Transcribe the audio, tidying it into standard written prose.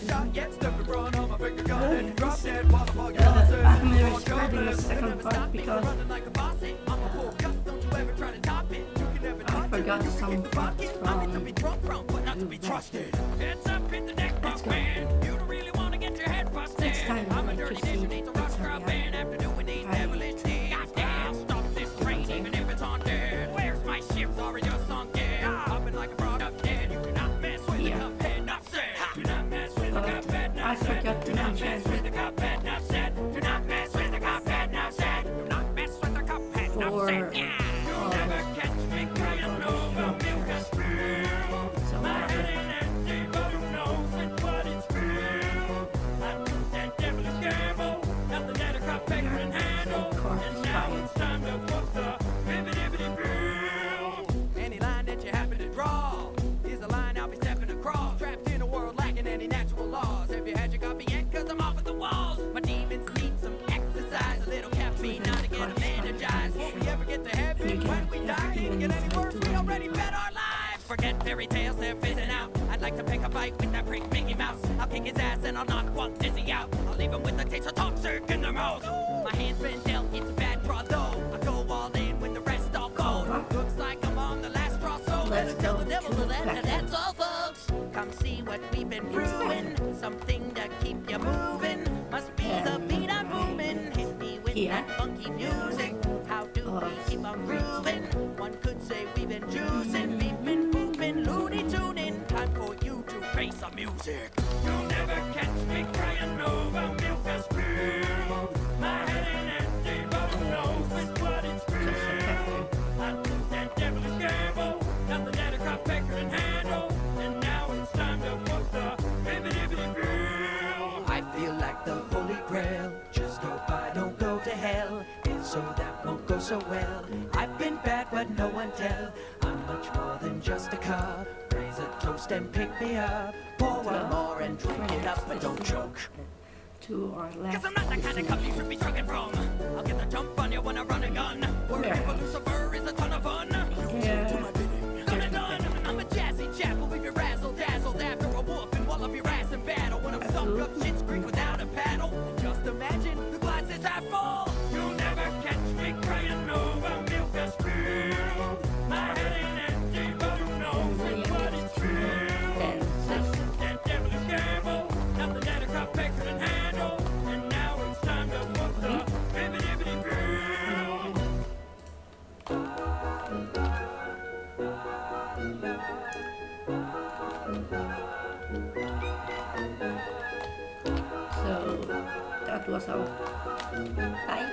I'm recording the second part because I forgot some parts from the trusted. Let's go. Next time I'm going to see what's I forgot to mention for any line that you happen to draw is a line I'll be stepping across. Trapped in a world lacking any natural laws. Have you had your coffee yet? Cause I'm off at the walls. My demons need some exercise. A little caffeine now to get them energized. Won't we ever get to heaven when we die? Can't get any worse, we already bet our lives. Forget fairy tales, they're fizzing out. I'd like to pick a fight with that prick Mickey Mouse. I'll kick his ass and I'll knock one dizzy out. I'll leave him with the taste of toxic in their mouth. My hand's been dealt, it's a bad draw though. I go all in when the rest all go. Looks like I'm on the last straw, so let's tell the devil that that's all, folks. Come see what we've been brewing. Something to keep you moving. Must be the beat I'm booming. Hit me with that funky music. How do we keep on grooving? One could say we've been juicing, beeping, booping, loony tuning. Time for you to face some music. You'll never catch me crying over milk or spilled. My head ain't empty, but who knows with what it's filled. I took that devilish gamble, nothing that a crop pecker can handle. And now it's time to put the bibbidi-bibbidi-bill. I feel like the Holy Grail. Just go by, don't go to hell. If so, that won't go so well. I've been bad, but no one tell. I'm much more than just a cup. Raise a toast and pick me up. Pour one more and drink it up, but don't choke. To our left. Cause I'm not the kind of cup you should be chugging from. I'll get the jump on you when I run a gun. Working for Lucifer is a ton of fun. Done and done. I'm a jazzy chap who'll leave you razzle-dazzled after a wolf and while I'll be ass in battle. When I'm sunk up Schitt's Creek without a paddle. Just imagine the glasses I fall. You'll never catch me crying over milk or spilled. My head ain't empty, but who knows what it's filled. That devilish gamble, nothing that a crop pecker can handle. And now it's time to put the bibbidi-bibbidi-bill. So that was all. Bye.